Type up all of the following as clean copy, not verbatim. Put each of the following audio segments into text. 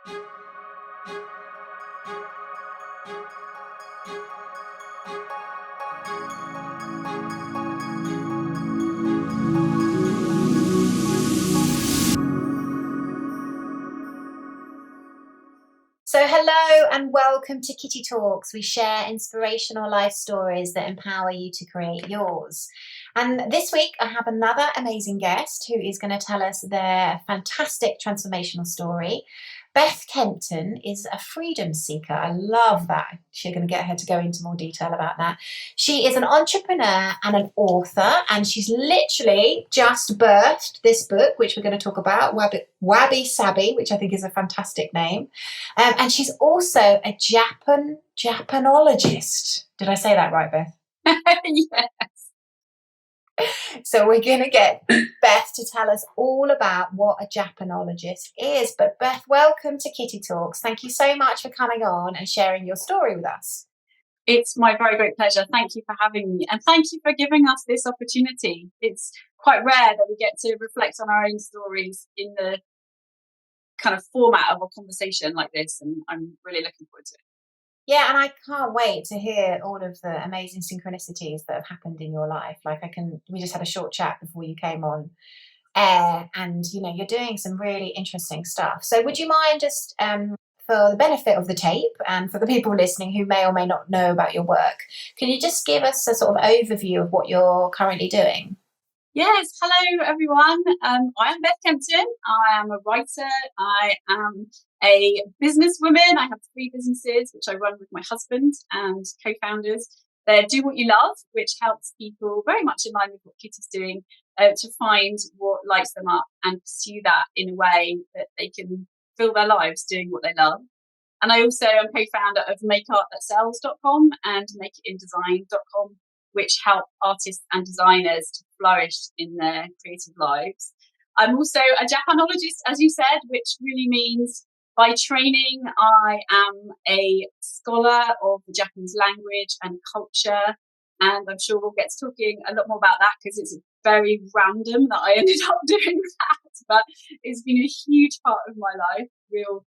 So hello and welcome to Kitty Talks. We share inspirational life stories that empower you to create yours. And this week I have another amazing guest who is going to tell us their fantastic transformational story. Beth Kempton is a freedom seeker. I love that. She's going to get her to go into more detail about that. She is an entrepreneur and an author, and she's literally just birthed this book, which we're going to talk about, Wabi Sabi, which I think is a fantastic name. And she's also a Japanologist. Did I say that right, Beth? Yes. So we're going to get Beth to tell us all about what a Japanologist is. But Beth, welcome to Kitty Talks. Thank you so much for coming on and sharing your story with us. It's my very great pleasure. Thank you for having me. And thank you for giving us this opportunity. It's quite rare that we get to reflect on our own stories in the kind of format of a conversation like this. And I'm really looking forward to it. Yeah, and I can't wait to hear all of the amazing synchronicities that have happened in your life. We just had a short chat before you came on air, and you're doing some really interesting stuff. So would you mind just for the benefit of the tape and for the people listening who may or may not know about your work, can you just give us a sort of overview of what you're currently doing? Yes, hello everyone. I am Beth Kempton. I am a writer. I am a businesswoman. I have 3 businesses which I run with my husband and co-founders. They're Do What You Love, which helps people very much in line with what Kitty's doing to find what lights them up and pursue that in a way that they can fill their lives doing what they love. And I also am co-founder of makeartthatsells.com and makeitindesign.com, which help artists and designers to flourish in their creative lives. I'm also a Japanologist, as you said, which really means by training, I am a scholar of the Japanese language and culture. And I'm sure we'll get to talking a lot more about that because it's very random that I ended up doing that. But it's been a huge part of my life, real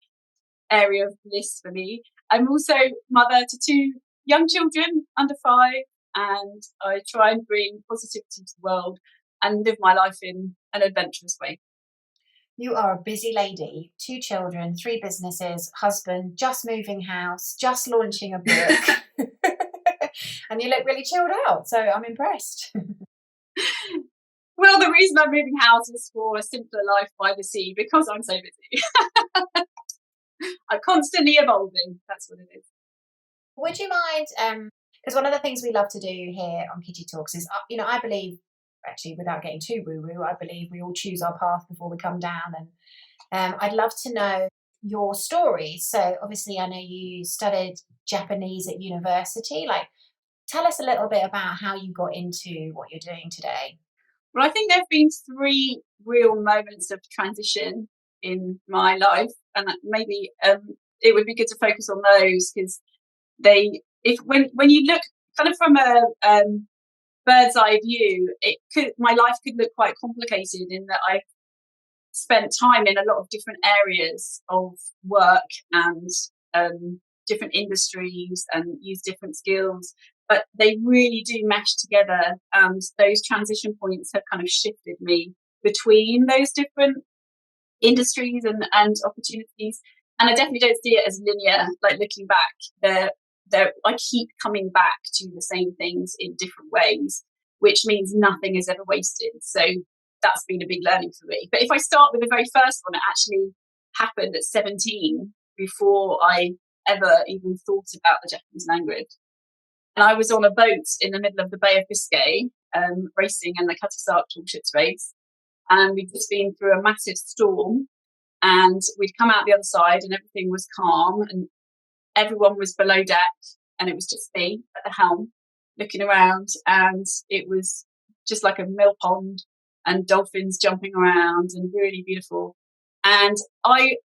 area of bliss for me. I'm also mother to 2 young children under 5. And I try and bring positivity to the world and live my life in an adventurous way. You are a busy lady, 2 children, 3 businesses, husband, just moving house, just launching a book. And you look really chilled out, so I'm impressed. Well, the reason I'm moving house is for a simpler life by the sea, because I'm so busy. I'm constantly evolving. That's what it is. Would you mind... because one of the things we love to do here on Kitty Talks is, I believe, actually, without getting too woo-woo, I believe we all choose our path before we come down. And I'd love to know your story. So obviously, I know you studied Japanese at university. Tell us a little bit about how you got into what you're doing today. Well, I think there have been 3 real moments of transition in my life. And maybe it would be good to focus on those because when you look kind of from a bird's eye view, my life could look quite complicated in that I spent time in a lot of different areas of work and different industries and used different skills, but they really do mesh together. And those transition points have kind of shifted me between those different industries and opportunities. And I definitely don't see it as linear. Like looking back, I keep coming back to the same things in different ways, which means nothing is ever wasted. So that's been a big learning for me. But if I start with the very first one, it actually happened at 17 before I ever even thought about the Japanese language. And I was on a boat in the middle of the Bay of Biscay, racing in the Katasak tall ships race. And we'd just been through a massive storm and we'd come out the other side and everything was calm and everyone was below deck and it was just me at the helm looking around, and it was just like a mill pond and dolphins jumping around and really beautiful. And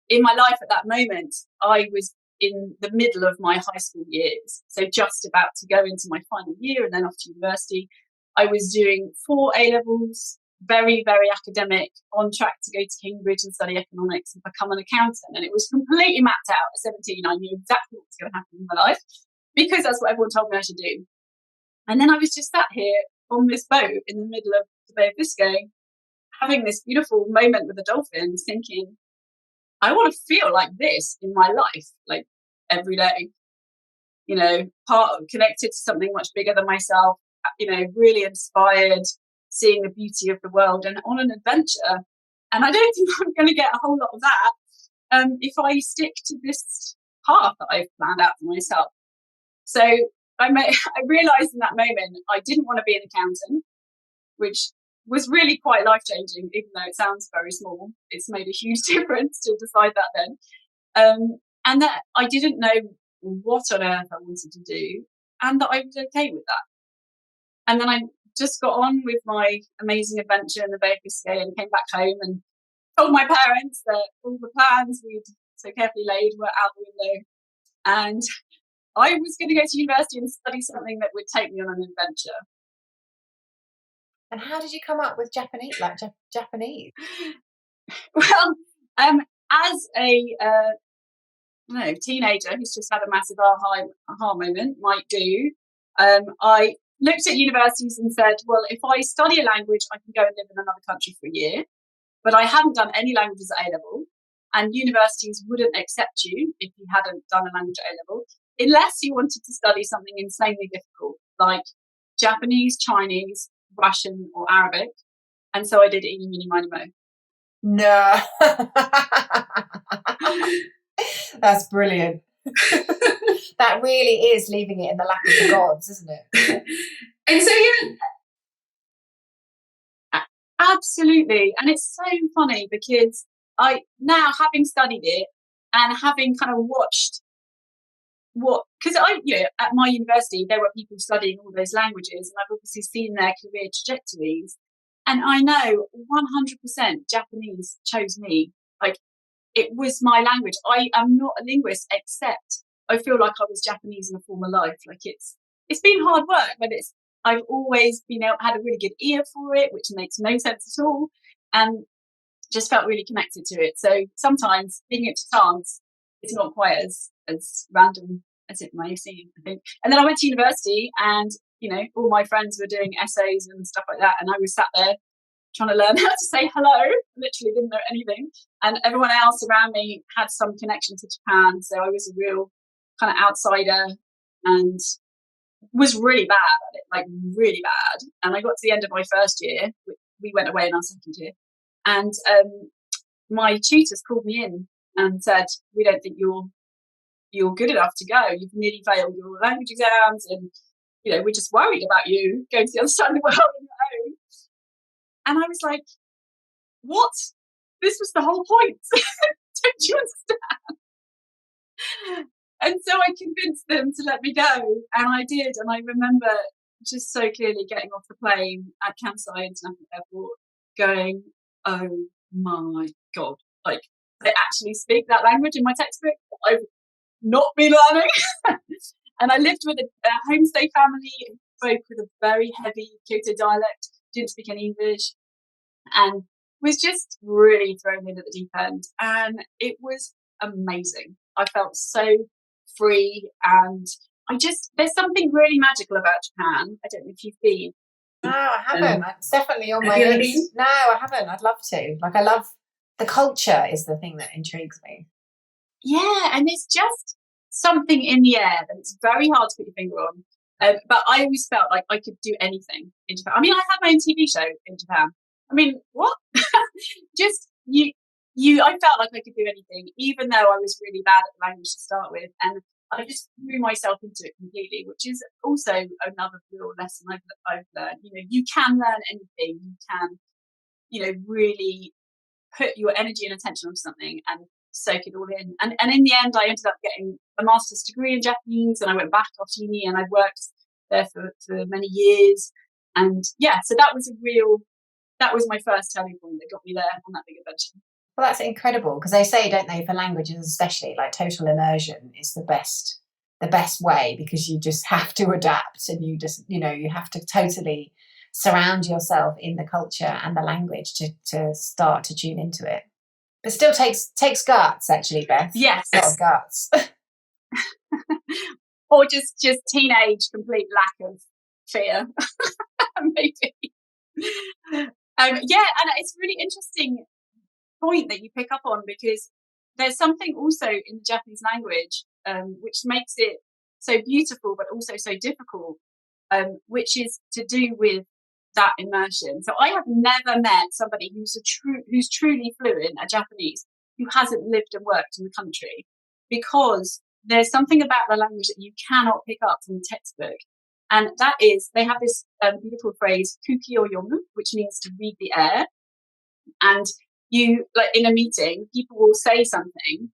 in my life at that moment, I was in the middle of my high school years. So just about to go into my final year and then off to university. I was doing 4 A-levels, very, very academic, on track to go to Cambridge and study economics and become an accountant. And it was completely mapped out at 17. I knew exactly what was going to happen in my life because that's what everyone told me I should do. And then I was just sat here on this boat in the middle of the Bay of Biscay, having this beautiful moment with the dolphins, thinking, I want to feel like this in my life, like every day, you know, part connected to something much bigger than myself, you know, really inspired, seeing the beauty of the world and on an adventure. And I don't think I'm going to get a whole lot of that if I stick to this path that I've planned out for myself. So I realised in that moment I didn't want to be an accountant, which was really quite life-changing, even though it sounds very small. It's made a huge difference to decide that then. And that I didn't know what on earth I wanted to do, and that I was okay with that. And then I just got on with my amazing adventure in the Bay of Biscay and came back home and told my parents that all the plans we'd so carefully laid were out the window. And I was going to go to university and study something that would take me on an adventure. And how did you come up with Japanese? Japanese? Well, as a teenager who's just had a massive aha moment might do, I looked at universities and said, well, if I study a language, I can go and live in another country for a year. But I hadn't done any languages at A-level, and universities wouldn't accept you if you hadn't done a language at A-level, unless you wanted to study something insanely difficult, like Japanese, Chinese, Russian, or Arabic. And so I did Eeny, Meeny, Miny, Mo. No. That's brilliant. That really is leaving it in the lap of the gods, isn't it? And so, yeah, absolutely. And it's so funny because I now, having studied it and having kind of watched because at my university, there were people studying all those languages, and I've obviously seen their career trajectories. And I know 100% Japanese chose me. Like, it was my language. I am not a linguist, except I feel like I was Japanese in a former life. Like, it's been hard work, but I've always had a really good ear for it, which makes no sense at all, and just felt really connected to it. So sometimes leaving it to chance, it's not quite as random as it may seem, I think. And then I went to university, and all my friends were doing essays and stuff like that, and I was sat there trying to learn how to say hello. Literally didn't know anything, and everyone else around me had some connection to Japan, so I was a real kind of outsider and was really bad at it, like really bad. And I got to the end of my first year. We went away in our second year, and my tutors called me in and said, we don't think you're good enough to go. You've nearly failed your language exams, and we're just worried about you going to the other side of the world on your own. And I was like, what? This was the whole point. Don't you understand? And so I convinced them to let me go, and I did. And I remember just so clearly getting off the plane at Kansai International Airport going, oh my God, like, they actually speak that language in my textbook. I've not been learning. And I lived with a homestay family who spoke with a very heavy Kyoto dialect, didn't speak any English, and was just really thrown in at the deep end. And it was amazing. I felt so free, and there's something really magical about Japan. I don't know if you've been. No, I haven't. It's definitely on my list. No, I haven't. I'd love to. Like, I love the culture is the thing that intrigues me. Yeah, and there's just something in the air that it's very hard to put your finger on. But I always felt like I could do anything in Japan. I mean, I had my own TV show in Japan. I mean, what? Just I felt like I could do anything, even though I was really bad at the language to start with. And I just threw myself into it completely, which is also another real lesson I've learned. You can learn anything. You can, really put your energy and attention on something and soak it all in. And in the end, I ended up getting a master's degree in Japanese, and I went back after uni, and I worked there for many years. And yeah, so that was my first turning point that got me there on that big adventure. Well, that's incredible, because they say, don't they, for languages especially, like total immersion is the best way, because you just have to adapt, and you just, you have to totally surround yourself in the culture and the language to start to tune into it. But still takes guts, actually, Beth. Yes. A lot of guts. Or just teenage complete lack of fear. Maybe. And it's a really interesting point that you pick up on, because there's something also in the Japanese language which makes it so beautiful but also so difficult, which is to do with that immersion. So I have never met somebody who's truly fluent at Japanese who hasn't lived and worked in the country, because there's something about the language that you cannot pick up from the textbook. And that is, they have this beautiful phrase, kuki o yomu, which means to read the air. And you, like in a meeting, people will say something,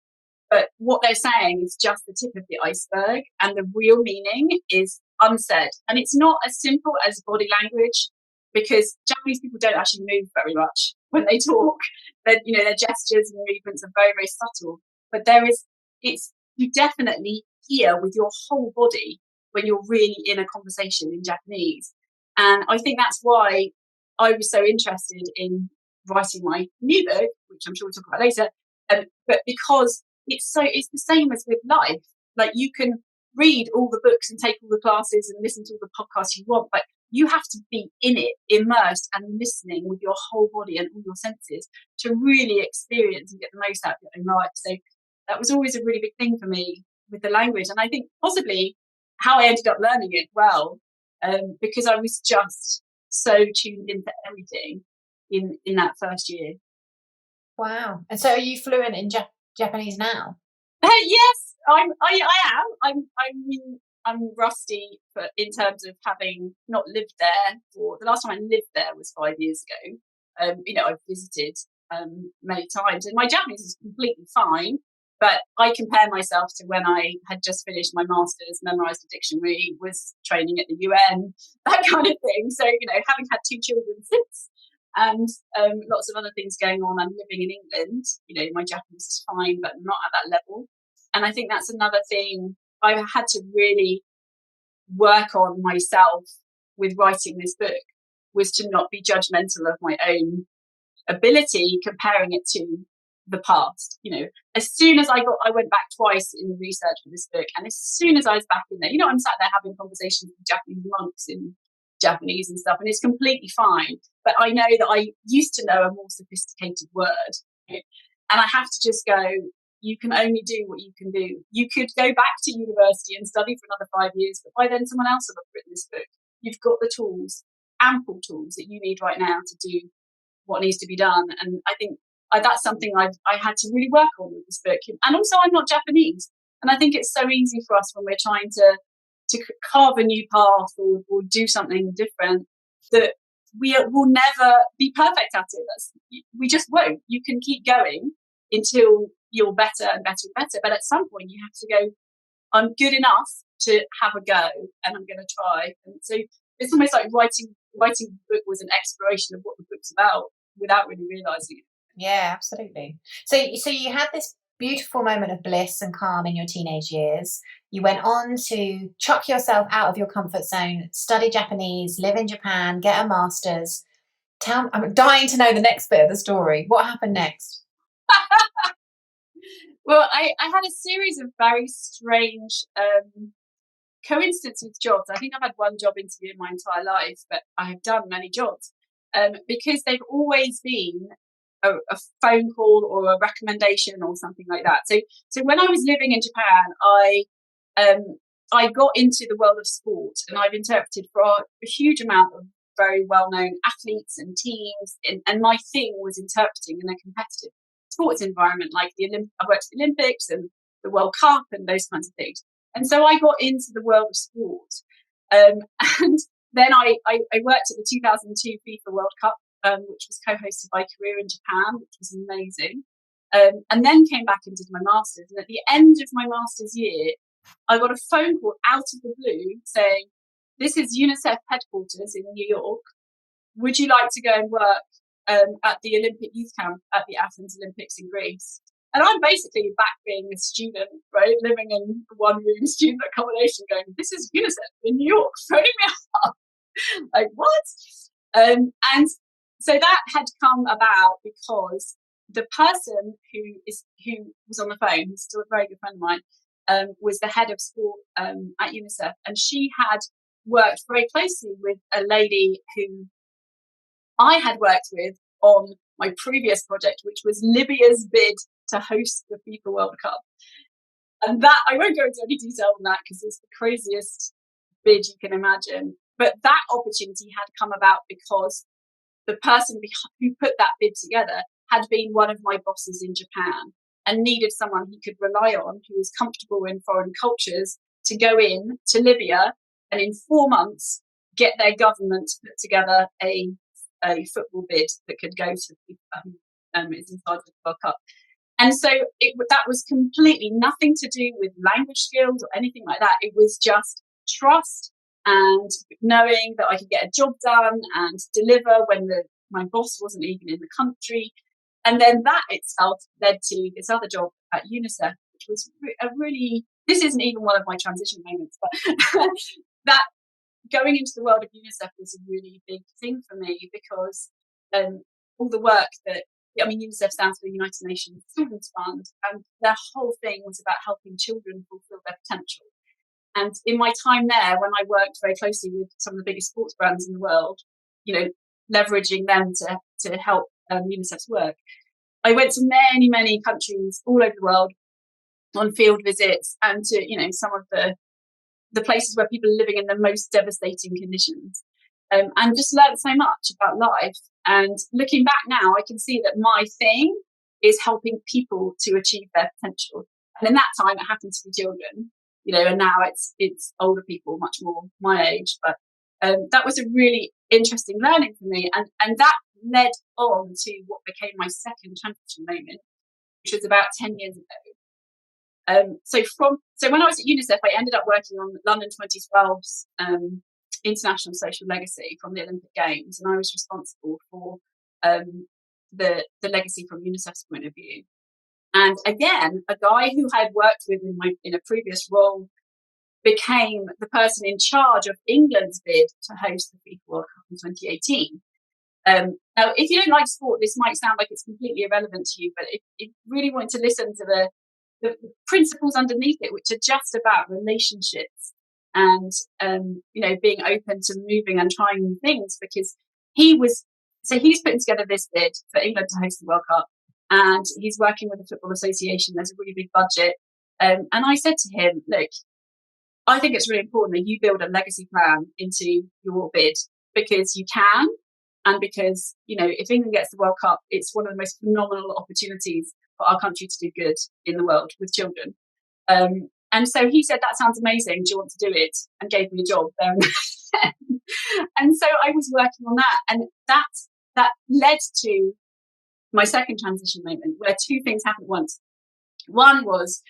but what they're saying is just the tip of the iceberg, and the real meaning is unsaid. And it's not as simple as body language, because Japanese people don't actually move very much when they talk. Their gestures and movements are very, very subtle. But you definitely hear with your whole body when you're really in a conversation in Japanese. And I think that's why I was so interested in writing my new book, which I'm sure we'll talk about later. But because it's the same as with life. Like, you can read all the books and take all the classes and listen to all the podcasts you want, but you have to be in it, immersed and listening with your whole body and all your senses to really experience and get the most out of your own life. So that was always a really big thing for me with the language. And I think possibly how I ended up learning it well, because I was just so tuned into everything in that first year. Wow. And so are you fluent in Japanese now? Yes, I am. I'm rusty, but in terms of having not lived there for the last time I lived there was 5 years ago. I've visited many times, and my Japanese is completely fine. But I compare myself to when I had just finished my master's, memorized a dictionary, was training at the UN, that kind of thing. So, having had 2 children since, and lots of other things going on, I'm living in England. My Japanese is fine, but not at that level. And I think that's another thing I had to really work on myself with writing this book, was to not be judgmental of my own ability, comparing it to the past. As soon as I went back twice in the research for this book, and as soon as I was back in there, I'm sat there having conversations with Japanese monks in Japanese and stuff, and it's completely fine. But I know that I used to know a more sophisticated word, and I have to just go, you can only do what you can do. You could go back to university and study for another 5 years, but by then someone else will have written this book. You've got the tools, ample tools that you need right now to do what needs to be done. And I think that's something I had to really work on with this book. And also, I'm not Japanese, and I think it's so easy for us when we're trying to carve a new path or do something different, that we will never be perfect at it. We just won't. You can keep going until you're better and better and better, but at some point you have to go, I'm good enough to have a go, and I'm going to try. And so it's almost like writing the book was an exploration of what the book's about without really realizing it. Yeah, absolutely. So you had this beautiful moment of bliss and calm in your teenage years. You went on to chuck yourself out of your comfort zone, study Japanese, live in Japan, get a master's. I'm dying to know the next bit of the story. What happened next? Well, I had a series of very strange coincidences with jobs. I think I've had one job interview in my entire life, but I have done many jobs because they've always been a phone call or a recommendation or something like that. So when I was living in Japan, I got into the world of sport, and I've interpreted for a huge amount of very well-known athletes and teams, and my thing was interpreting in a competitive sports environment, like I worked at the Olympics and the World Cup and those kinds of things. And so I got into the world of sport, and then I worked at the 2002 FIFA World Cup, which was co-hosted by Korea and Japan, which was amazing. And then came back and did my master's. And at the end of my master's year, I got a phone call out of the blue saying, this is UNICEF headquarters in New York. Would you like to go and work at the Olympic Youth Camp at the Athens Olympics in Greece? And I'm basically back being a student, right, living in one-room student accommodation going, this is UNICEF in New York, phoning me up. Like, what? And so that had come about because the person who was on the phone, who's still a very good friend of mine, was the head of sport at UNICEF, and she had worked very closely with a lady who I had worked with on my previous project, which was Libya's bid to host the FIFA World Cup. And that, I won't go into any detail on that because it's the craziest bid you can imagine. But that opportunity had come about because the person who put that bid together had been one of my bosses in Japan and needed someone he could rely on who was comfortable in foreign cultures to go in to Libya and in 4 months get their government to put together a football bid that could go to people who is inside the World Cup. And so that was completely nothing to do with language skills or anything like that. It was just trust and knowing that I could get a job done and deliver when my boss wasn't even in the country. And then that itself led to this other job at UNICEF, which was this isn't even one of my transition moments, but that going into the world of UNICEF was a really big thing for me because all the work UNICEF stands for the United Nations Children's Fund, and their whole thing was about helping children fulfill their potential. And in my time there, when I worked very closely with some of the biggest sports brands in the world, leveraging them to help UNICEF's work, I went to many, many countries all over the world on field visits and to, some of the places where people are living in the most devastating conditions, and just learned so much about life. And looking back now, I can see that my thing is helping people to achieve their potential. And in that time, it happened to be children, and now it's older people, much more my age. But that was a really interesting learning for me. And that led on to what became my second transition moment, which was about 10 years ago. So when I was at UNICEF, I ended up working on London 2012's International Social Legacy from the Olympic Games, and I was responsible for the legacy from UNICEF's point of view. And again, a guy who I had worked with in a previous role became the person in charge of England's bid to host the FIFA World Cup in 2018. Now, if you don't like sport, this might sound like it's completely irrelevant to you, but if you really want to listen to the principles underneath it, which are just about relationships and being open to moving and trying new things, because he's putting together this bid for England to host the World Cup, and he's working with the Football Association. There's a really big budget, and I said to him, look, I think it's really important that you build a legacy plan into your bid, because you can, and because if England gets the World Cup, it's one of the most phenomenal opportunities for our country to do good in the world with children. And so he said, that sounds amazing. Do you want to do it? And gave me a job there. And so I was working on that. And that led to my second transition moment, where two things happened at once. One was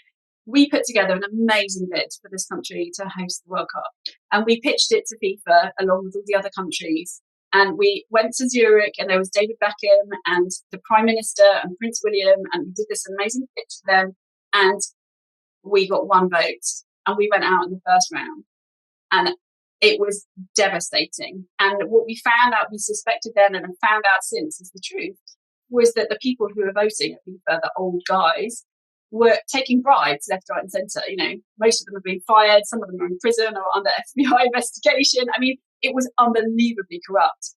we put together an amazing bid for this country to host the World Cup. And we pitched it to FIFA along with all the other countries. And we went to Zurich, and there was David Beckham and the Prime Minister and Prince William, and we did this amazing pitch to them. And we got one vote, and we went out in the first round. And it was devastating. And what we found out, we suspected then and have found out since is the truth, was that the people who were voting at FIFA, the old guys, were taking bribes left, right and centre. Most of them have been fired. Some of them are in prison or under FBI investigation. I mean, it was unbelievably corrupt.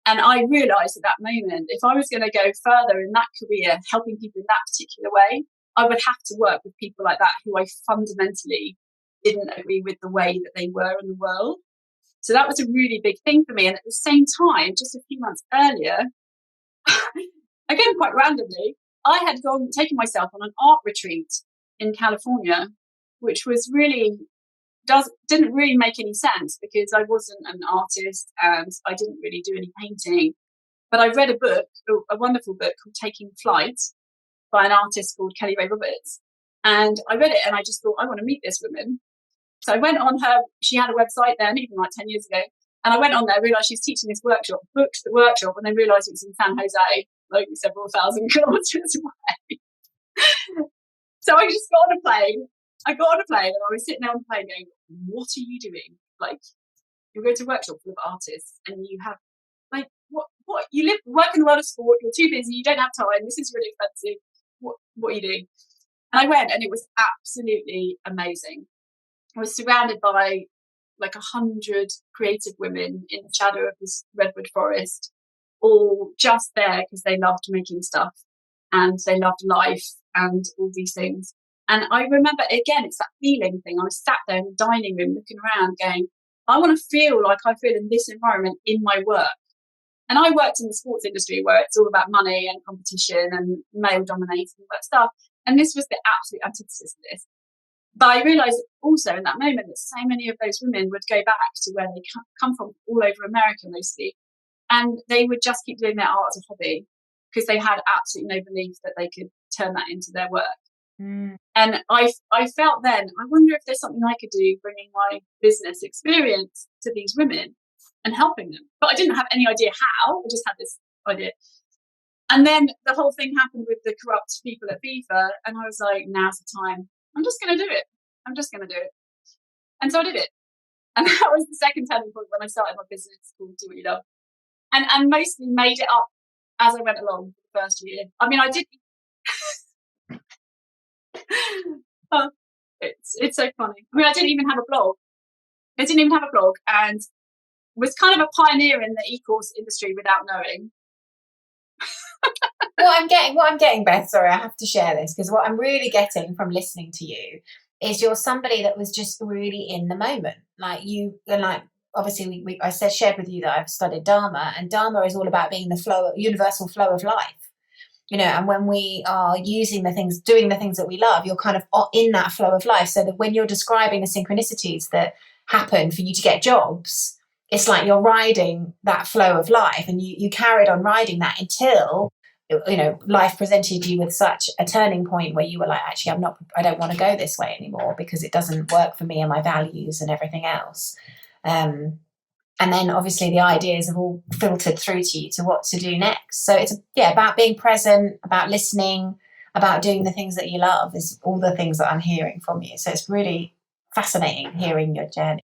And I realised at that moment, if I was going to go further in that career, helping people in that particular way, I would have to work with people like that who I fundamentally didn't agree with the way that they were in the world. So that was a really big thing for me. And at the same time, just a few months earlier, again, quite randomly, I had taken myself on an art retreat in California, which was didn't really make any sense because I wasn't an artist and I didn't really do any painting. But I read a wonderful book called Taking Flight by an artist called Kelly Ray Roberts. And I read it and I just thought, I want to meet this woman. So I went on she had a website then, even like 10 years ago. And I went on there, realised she's teaching this workshop, booked the workshop, and then realised it was in San Jose, like several thousand kilometres away. So I just got on a plane. I got on a plane and I was sitting there on the plane going, what are you doing? Like, you're going to a workshop full of artists and you have what you work in the world of sport, you're too busy, you don't have time, this is really expensive, what are you doing? And I went, and it was absolutely amazing. I was surrounded by like 100 creative women in the shadow of this redwood forest, all just there because they loved making stuff and they loved life and all these things. And I remember, again, it's that feeling thing. I was sat there in the dining room looking around going, I want to feel like I feel in this environment in my work. And I worked in the sports industry where it's all about money and competition and male dominated and all that stuff. And this was the absolute antithesis of this. But I realised also in that moment that so many of those women would go back to where they come from, all over America mostly, and they would just keep doing their art as a hobby because they had absolutely no belief that they could turn that into their work. Mm. And I felt then, I wonder if there's something I could do bringing my business experience to these women and helping them. But I didn't have any idea how. I just had this idea. And then the whole thing happened with the corrupt people at FIFA. And I was like, now's the time. I'm just going to do it. I'm just going to do it. And so I did it. And that was the second turning point when I started my business called Do What You Love. And mostly made it up as I went along for the first year. I mean, I did. Oh, it's so funny. I mean, I didn't even have a blog. And was kind of a pioneer in the e-course industry without knowing. What I'm getting, Beth, sorry, I have to share this, because what I'm really getting from listening to you is you're somebody that was just really in the moment. Like you, and like obviously I shared with you that I've studied Dharma, and Dharma is all about being the flow, universal flow of life. You know, and when we are doing the things that we love, you're kind of in that flow of life. So that when you're describing the synchronicities that happen for you to get jobs, it's like you're riding that flow of life, and you carried on riding that until, you know, life presented you with such a turning point where you were like, actually, I don't want to go this way anymore because it doesn't work for me and my values and everything else. And then obviously the ideas have all filtered through to you to what to do next. So it's about being present, about listening, about doing the things that you love is all the things that I'm hearing from you. So it's really fascinating hearing your journey.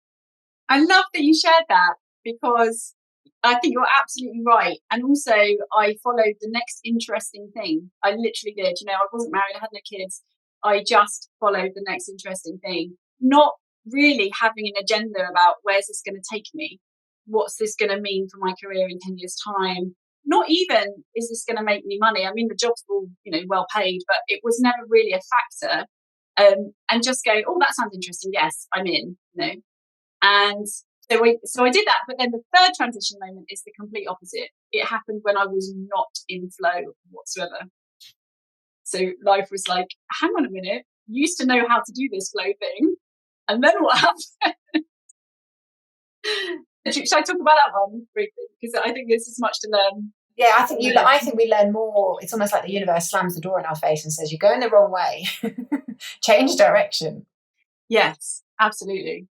I love that you shared that, because I think you're absolutely right. And also I followed the next interesting thing. I literally did. You know, I wasn't married, I had no kids. I just followed the next interesting thing, not really having an agenda about where's this going to take me? What's this going to mean for my career in 10 years' time? Not even, is this going to make me money? I mean, the job's all, you know, well paid, but it was never really a factor. And just go, oh, that sounds interesting. Yes, I'm in, you know. And so I did that. But then the third transition moment is the complete opposite. It happened when I was not in flow whatsoever. So life was like, hang on a minute, you used to know how to do this flow thing. And then what happened? Should I talk about that one briefly? Because I think there's as much to learn. Yeah, I think we learn more. It's almost like the universe slams the door in our face and says, you're going the wrong way. Change direction. Yes, absolutely.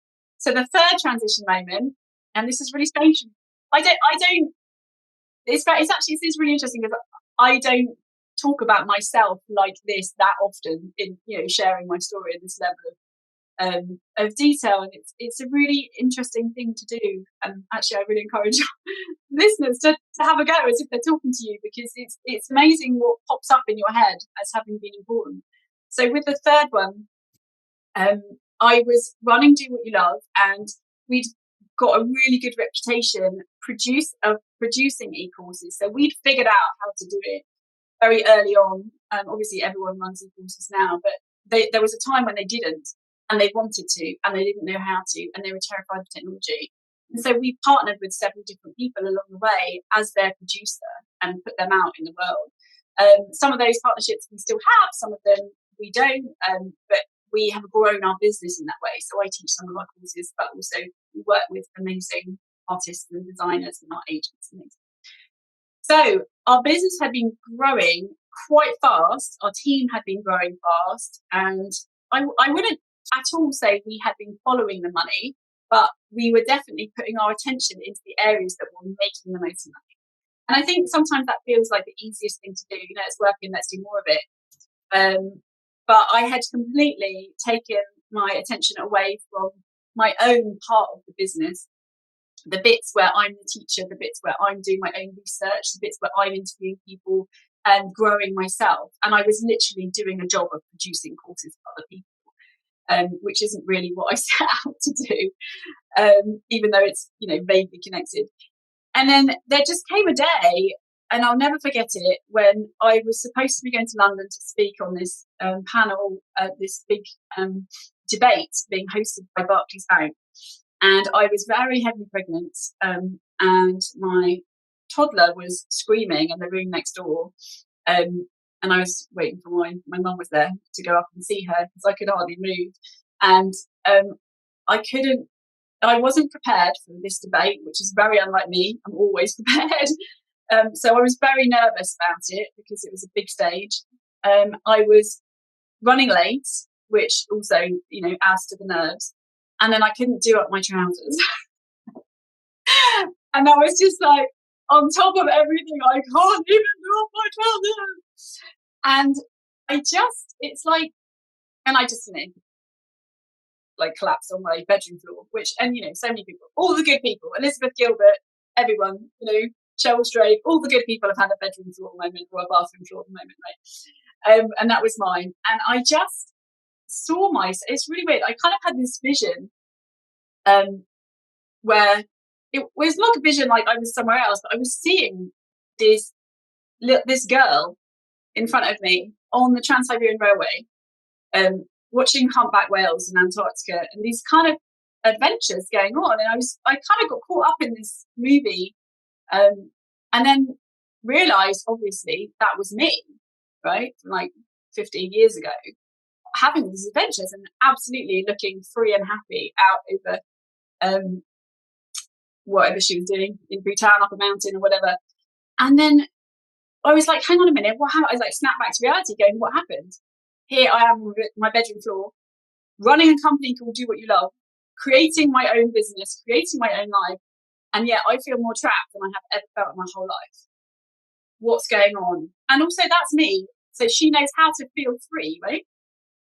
So the third transition moment, and this is really strange. It's really interesting because I don't talk about myself like this that often in, you know, sharing my story at this level of detail, and it's a really interesting thing to do. And actually, I really encourage listeners to have a go as if they're talking to you, because it's amazing what pops up in your head as having been important. So with the third one, I was running Do What You Love, and we'd got a really good reputation producing e-courses. So we'd figured out how to do it very early on. Obviously, everyone runs e-courses now, but there was a time when they didn't, and they wanted to, and they didn't know how to, and they were terrified of technology. And so we partnered with several different people along the way as their producer and put them out in the world. Some of those partnerships we still have, some of them we don't, but we have grown our business in that way. So I teach some of our courses, but also we work with amazing artists and designers and our agents and things. So our business had been growing quite fast. Our team had been growing fast, and I wouldn't at all say we had been following the money, but we were definitely putting our attention into the areas that were making the most money. And I think sometimes that feels like the easiest thing to do. You know, it's working, let's do more of it. But I had completely taken my attention away from my own part of the business, the bits where I'm the teacher, the bits where I'm doing my own research, the bits where I'm interviewing people and growing myself. And I was literally doing a job of producing courses for other people, which isn't really what I set out to do, even though it's, vaguely connected. And then there just came a day, and I'll never forget it, when I was supposed to be going to London to speak on this panel, this big debate being hosted by Barclays Bank. And I was very heavily pregnant, and my toddler was screaming in the room next door. And I was waiting for my mum was there to go up and see her because I could hardly move. And I wasn't prepared for this debate, which is very unlike me. I'm always prepared. So I was very nervous about it because it was a big stage. I was running late, which also, adds to the nerves. And then I couldn't do up my trousers. And I was just like, on top of everything, I can't even do up my trousers. And I just, collapsed on my bedroom floor, so many people, all the good people, Elizabeth Gilbert, everyone, Cheryl Strayed, all the good people have had a bedroom floor moment or a bathroom floor moment, right? And that was mine. And I just saw it's really weird. I kind of had this vision where it was not a vision like I was somewhere else, but I was seeing this girl in front of me on the Trans-Siberian Railway, watching humpback whales in Antarctica and these kind of adventures going on. And I kind of got caught up in this movie, and then realized, obviously, that was me, right? From 15 years ago, having these adventures and absolutely looking free and happy out over whatever she was doing in Bhutan, up a mountain or whatever. And then I was like, hang on a minute, what happened? I snapped back to reality going, what happened? Here I am on my bedroom floor, running a company called Do What You Love, creating my own business, creating my own life. And yet I feel more trapped than I have ever felt in my whole life. What's going on? And also that's me. So she knows how to feel free, right?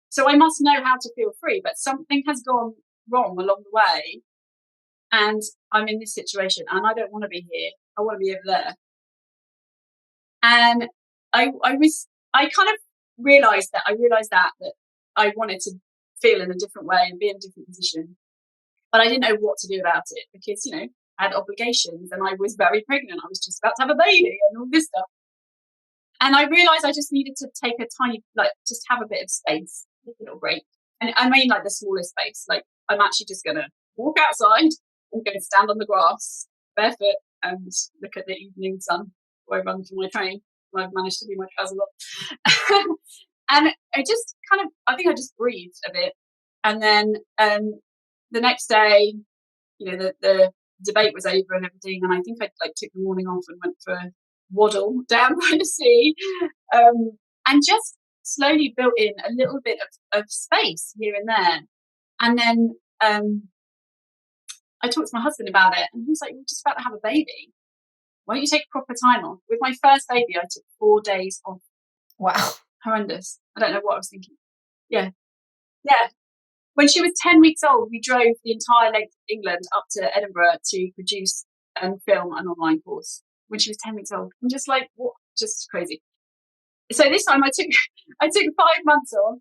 So I must know how to feel free, but something has gone wrong along the way. And I'm in this situation and I don't want to be here. I want to be over there. And I kind of realized that I wanted to feel in a different way and be in a different position. But I didn't know what to do about it because, I had obligations and I was very pregnant. I was just about to have a baby and all this stuff. And I realized I just needed to take a tiny, just have a bit of space, a little break. And I mean, the smallest space. I'm actually just going to walk outside and go and stand on the grass barefoot and look at the evening sun before I run for my train. I've managed to do my trousers up. And I just I think I just breathed a bit. And then the next day, the debate was over and everything. And I think I took the morning off and went for a waddle down by the sea, and just slowly built in a little bit of space here and there. And then I talked to my husband about it, and he was like, "We're just about to have a baby. Why don't you take proper time off?" With my first baby, I took 4 days off. Wow. Horrendous. I don't know what I was thinking. Yeah. When she was 10 weeks old, we drove the entire length of England up to Edinburgh to produce and film an online course. When she was 10 weeks old, I'm just like, what? Just crazy. So this time I took 5 months off,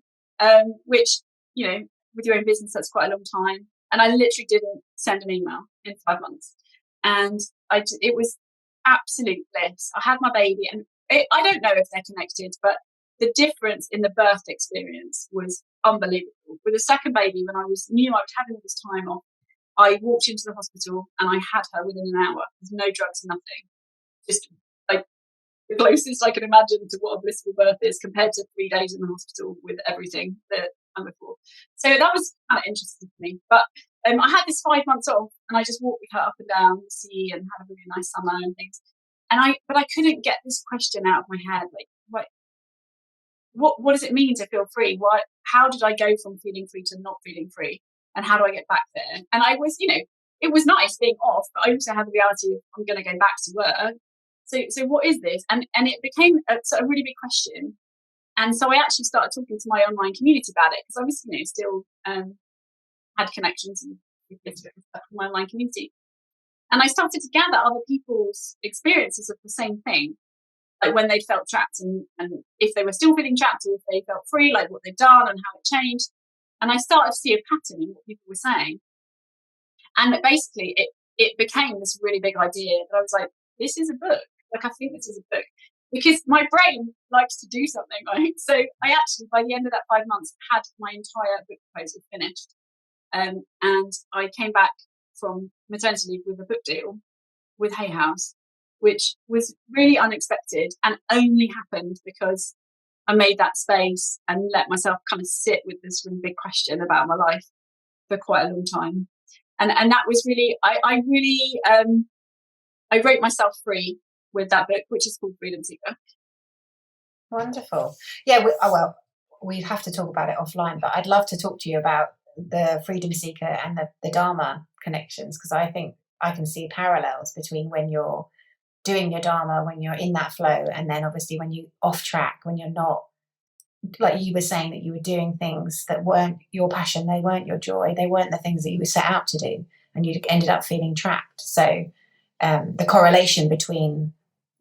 which, with your own business, that's quite a long time. And I literally didn't send an email in 5 months. And it was absolute bliss. I had my baby, and I don't know if they're connected, but the difference in the birth experience was unbelievable. With the second baby, when I knew I was having all this time off, I walked into the hospital and I had her within an hour. There's no drugs, nothing. Just the closest I can imagine to what a blissful birth is compared to 3 days in the hospital with everything that I'm before. So that was kind of interesting for me. But I had this 5 months off, and I just walked with her up and down the sea and had a really nice summer and things. But I couldn't get this question out of my head, what does it mean to feel free? How did I go from feeling free to not feeling free? And how do I get back there? And I was, it was nice being off, but I also had the reality of I'm going to go back to work. So what is this? And it became a really big question. And so I actually started talking to my online community about it, because I was, still had connections and stuff in my online community. And I started to gather other people's experiences of the same thing, like when they'd felt trapped and if they were still feeling trapped or if they felt free, like what they'd done and how it changed. And I started to see a pattern in what people were saying. And basically it became this really big idea that I was like, this is a book. Like, I think this is a book. Because my brain likes to do something, right? So I actually, by the end of that 5 months, had my entire book proposal finished. And I came back from maternity leave with a book deal with Hay House, which was really unexpected and only happened because I made that space and let myself kind of sit with this really big question about my life for quite a long time. And that was really, I wrote myself free with that book, which is called Freedom Seeker. Wonderful. Yeah, we have to talk about it offline, but I'd love to talk to you about the Freedom Seeker and the Dharma connections, because I think I can see parallels between when you're doing your Dharma, when you're in that flow, and then obviously when you off track, when you're not, like you were saying, that you were doing things that weren't your passion, they weren't your joy, they weren't the things that you were set out to do, and you ended up feeling trapped. So the correlation between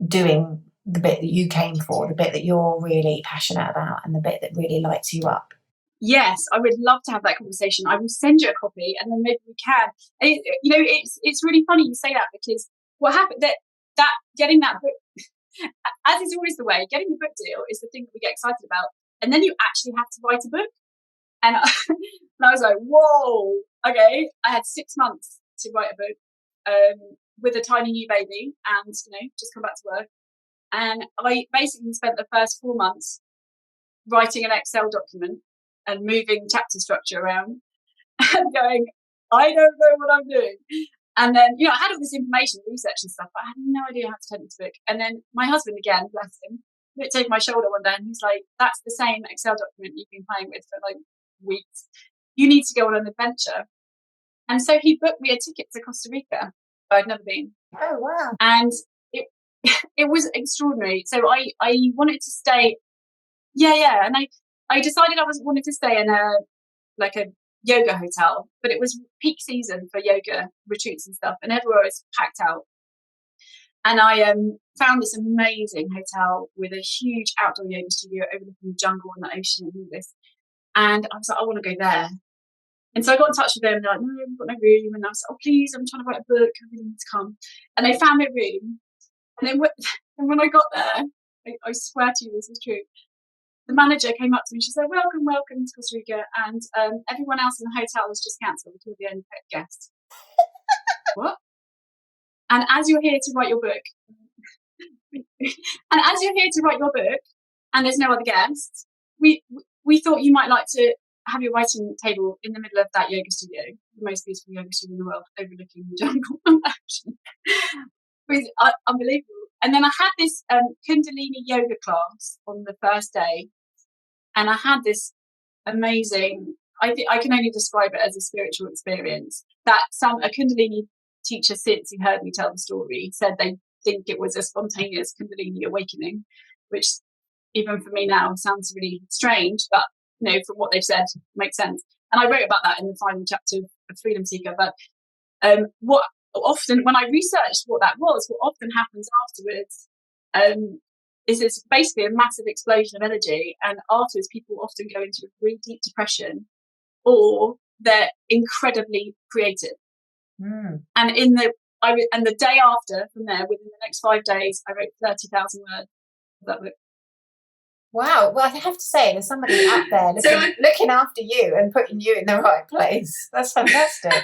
doing the bit that you came for, the bit that you're really passionate about, and the bit that really lights you up. Yes, I would love to have that conversation. I will send you a copy, and then maybe we can. It's really funny you say that, because what happened that getting that book, as is always the way, getting the book deal is the thing that we get excited about, and then you actually have to write a book. And I was like, whoa, okay. I had 6 months to write a book with a tiny new baby, and just come back to work. And I basically spent the first 4 months writing an Excel document and moving chapter structure around and going, I don't know what I'm doing. And then, I had all this information, research and stuff, but I had no idea how to turn it into a book. And then my husband, again, bless him, looked over my shoulder one day and he's like, that's the same Excel document you've been playing with for like weeks. You need to go on an adventure. And so he booked me a ticket to Costa Rica. I'd never been. Oh, wow. And it was extraordinary. So I wanted to stay. Yeah. And I decided I wanted to stay in a yoga hotel, but it was peak season for yoga retreats and stuff, and everywhere was packed out. And I found this amazing hotel with a huge outdoor yoga studio overlooking the jungle and the ocean and all this. And I was like, I want to go there. And so I got in touch with them, and they're like, no, we've got no room. And I was like, oh, please, I'm trying to write a book. I really need to come. And they found me a room. And then when I got there, I swear to you, this is true. The manager came up to me and she said, welcome to Costa Rica. And everyone else in the hotel was just cancelled until the only guest. What? And as you're here to write your book, and there's no other guests, we thought you might like to have your writing table in the middle of that yoga studio, the most beautiful yoga studio in the world, overlooking the jungle and ocean. It was unbelievable. And then I had this Kundalini yoga class on the first day, and I had this amazing, I can only describe it as a spiritual experience, that a Kundalini teacher, since he heard me tell the story, said they think it was a spontaneous Kundalini awakening, which even for me now sounds really strange, but from what they've said, makes sense. And I wrote about that in the final chapter of Freedom Seeker. But what often, when I researched what that was, what often happens afterwards is it's basically a massive explosion of energy, and afterwards people often go into a really deep depression, or they're incredibly creative. And the day after, from there, within the next 5 days, I wrote 30,000 words of that book. Wow. Well, I have to say, there's somebody up there looking after you and putting you in the right place. That's fantastic.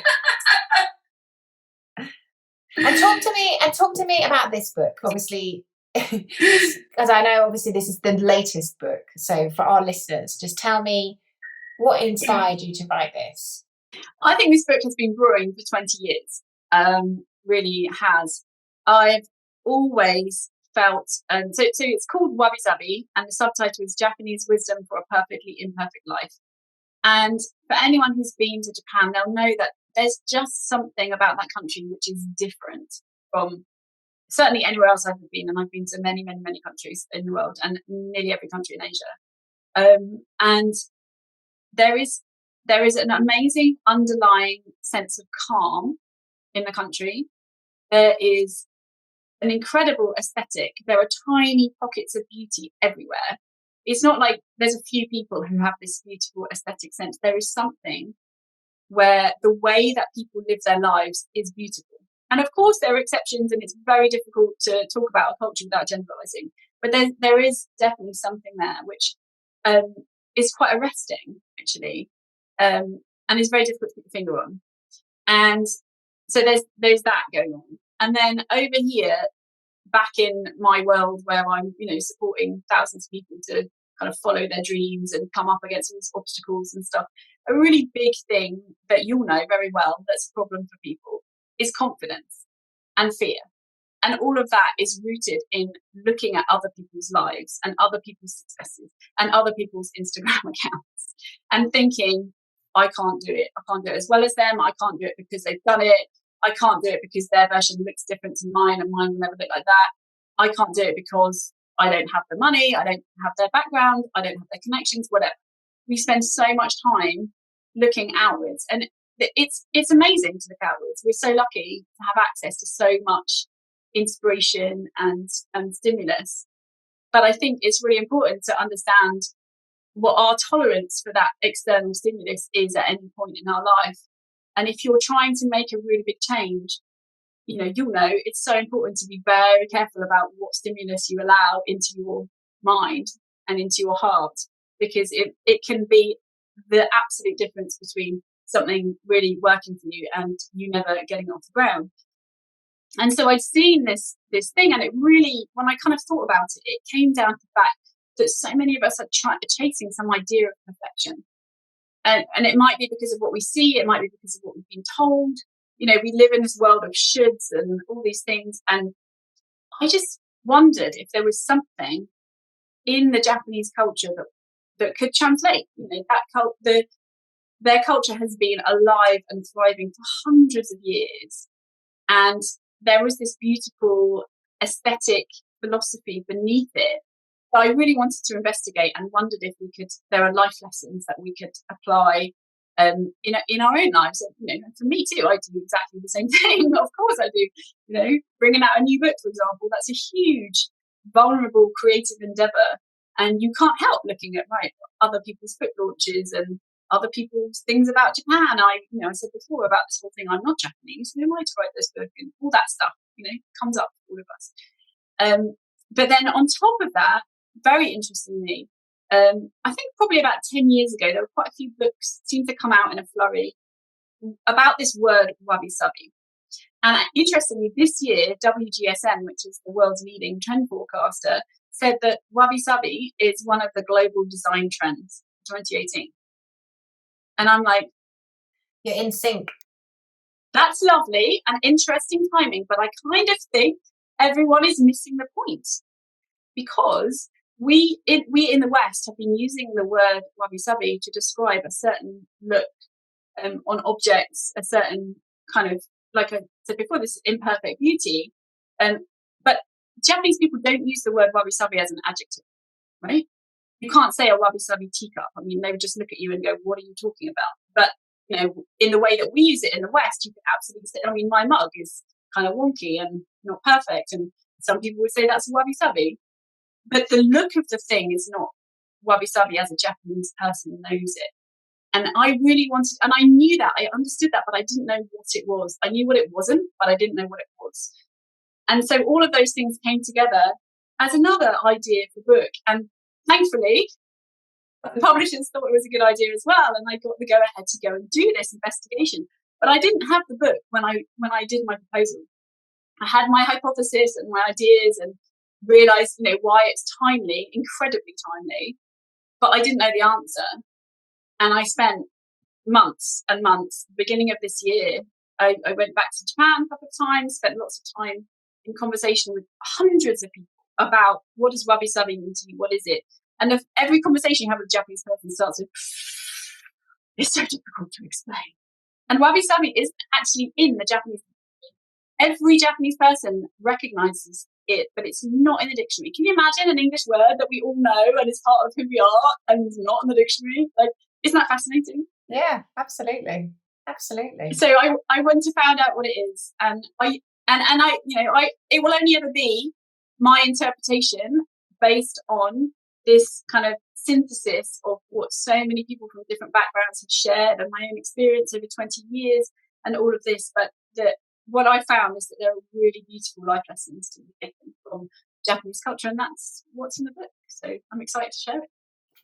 And talk to me about this book. Obviously, because I know obviously this is the latest book. So for our listeners, just tell me what inspired you to write this. I think this book has been brewing for 20 years. Really has. I've always felt, so it's called Wabi Sabi, and the subtitle is Japanese Wisdom for a Perfectly Imperfect Life. And for anyone who's been to Japan, they'll know that there's just something about that country which is different from certainly anywhere else I've been. And I've been to many, many, many countries in the world, and nearly every country in Asia. And there is an amazing underlying sense of calm in the country. There is an incredible aesthetic. There are tiny pockets of beauty everywhere. It's not like there's a few people who have this beautiful aesthetic sense. There is something where the way that people live their lives is beautiful. And of course, there are exceptions, and it's very difficult to talk about a culture without generalizing. But there is definitely something there which is quite arresting, actually, and is very difficult to put the finger on. And so there's that going on. And then over here, back in my world where I'm, supporting thousands of people to kind of follow their dreams and come up against all these obstacles and stuff, a really big thing that you'll know very well that's a problem for people is confidence and fear. And all of that is rooted in looking at other people's lives and other people's successes and other people's Instagram accounts and thinking, I can't do it. I can't do it as well as them. I can't do it because they've done it. I can't do it because their version looks different to mine and mine will never look like that. I can't do it because I don't have the money. I don't have their background. I don't have their connections, whatever. We spend so much time looking outwards, and it's amazing to look outwards. We're so lucky to have access to so much inspiration and stimulus. But I think it's really important to understand what our tolerance for that external stimulus is at any point in our life. And if you're trying to make a really big change, you'll know it's so important to be very careful about what stimulus you allow into your mind and into your heart, because it can be the absolute difference between something really working for you and you never getting off the ground. And so I'd seen this thing, and it really, when I kind of thought about it, it came down to the fact that so many of us are chasing some idea of perfection. And it might be because of what we see, it might be because of what we've been told. We live in this world of shoulds and all these things. And I just wondered if there was something in the Japanese culture that could translate. Their culture has been alive and thriving for hundreds of years. And there was this beautiful aesthetic philosophy beneath it that I really wanted to investigate, and wondered if there are life lessons that we could apply in our own lives. And, for me too, I do exactly the same thing. Of course I do. Bringing out a new book, for example, that's a huge, vulnerable, creative endeavor. And you can't help looking at other people's book launches and other people's things about Japan. I said before about this whole thing, I'm not Japanese. Who am I to write this book? And all that stuff, comes up for all of us. But then on top of that, very interestingly, I think probably about 10 years ago, there were quite a few books seemed to come out in a flurry about this word wabi-sabi. And interestingly, this year, WGSN, which is the world's leading trend forecaster, said that wabi-sabi is one of the global design trends for 2018. And I'm like, you're in sync. That's lovely and interesting timing, but I kind of think everyone is missing the point, because we in the West have been using the word wabi-sabi to describe a certain look on objects, a certain kind of, like I said before, this imperfect beauty. But Japanese people don't use the word wabi-sabi as an adjective, right? You can't say a wabi-sabi teacup. I mean, they would just look at you and go, what are you talking about? But, in the way that we use it in the West, you could absolutely say, my mug is kind of wonky and not perfect. And some people would say that's wabi-sabi. But the look of the thing is not wabi-sabi as a Japanese person knows it. And I really wanted, and I knew that, I understood that, but I didn't know what it was. I knew what it wasn't, but I didn't know what it was. And so all of those things came together as another idea for book. And thankfully, the publishers thought it was a good idea as well. And I got the go ahead to go and do this investigation. But I didn't have the book when I did my proposal. I had my hypothesis and my ideas and realized, why it's timely, incredibly timely, but I didn't know the answer. And I spent months and months, beginning of this year, I went back to Japan a couple of times, spent lots of time in conversation with hundreds of people about what does wabi-sabi mean to you, what is it? And every conversation you have with a Japanese person starts with, it's so difficult to explain. And wabi-sabi isn't actually in the Japanese dictionary. Every Japanese person recognizes it, but it's not in the dictionary. Can you imagine an English word that we all know and is part of who we are and is not in the dictionary? Isn't that fascinating? Yeah, absolutely. So I went to find out what it is, and And it will only ever be my interpretation based on this kind of synthesis of what so many people from different backgrounds have shared, and my own experience over 20 years and all of this. But what I found is that there are really beautiful life lessons to be taken from Japanese culture, and that's what's in the book. So I'm excited to share it.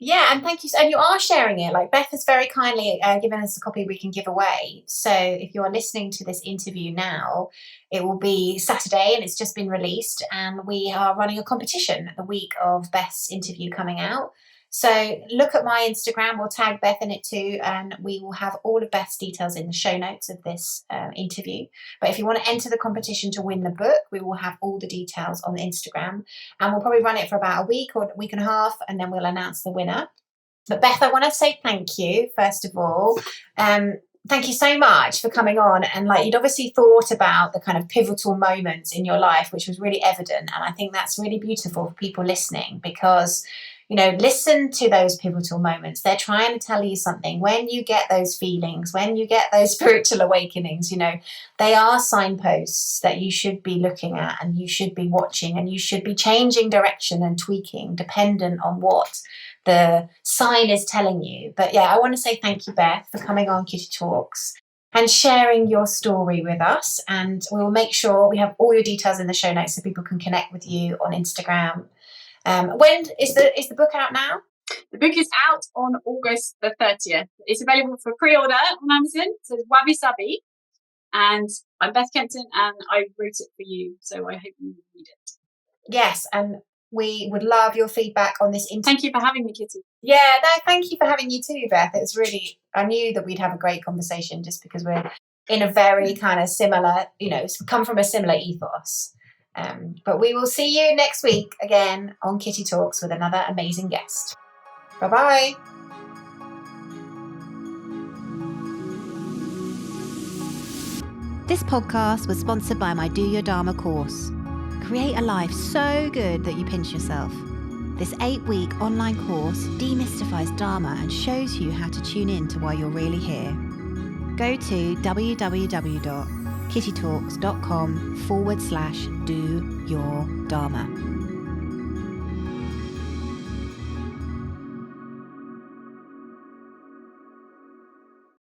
Yeah, and thank you. And you are sharing it. Like, Beth has very kindly given us a copy we can give away. So if you're listening to this interview now, it will be Saturday and it's just been released. And we are running a competition the week of Beth's interview coming out. So look at my Instagram, we'll tag Beth in it too, and we will have all of Beth's details in the show notes of this interview. But if you want to enter the competition to win the book, we will have all the details on Instagram, and we'll probably run it for about a week or a week and a half, and then we'll announce the winner. But Beth, I want to say thank you, first of all. Thank you so much for coming on. And like, you'd obviously thought about the kind of pivotal moments in your life, which was really evident. And I think that's really beautiful for people listening, because, you know, listen to those pivotal moments. They're trying to tell you something. When you get those feelings, when you get those spiritual awakenings, you know, they are signposts that you should be looking at and you should be watching, and you should be changing direction and tweaking dependent on what the sign is telling you. But yeah, I want to say thank you, Beth, for coming on Kitty Talks and sharing your story with us. And we will make sure we have all your details in the show notes so people can connect with you on Instagram. When is the book out now? The book is out on August the 30th. It's available for pre-order on Amazon. So it's Wabi Sabi. And I'm Beth Kempton, and I wrote it for you. So I hope you read it. Yes, and we would love your feedback on this interview. Thank you for having me, Kitty. Yeah, no, thank you for having you too, Beth. It's really, I knew that we'd have a great conversation just because we're in a very kind of similar, you know, come from a similar ethos. But we will see you next week again on Kitty Talks with another amazing guest. Bye-bye. This podcast was sponsored by my Do Your Dharma course. Create a life so good that you pinch yourself. This 8-week online course demystifies Dharma and shows you how to tune in to why you're really here. Go to www.kittytalks.com/do your Dharma.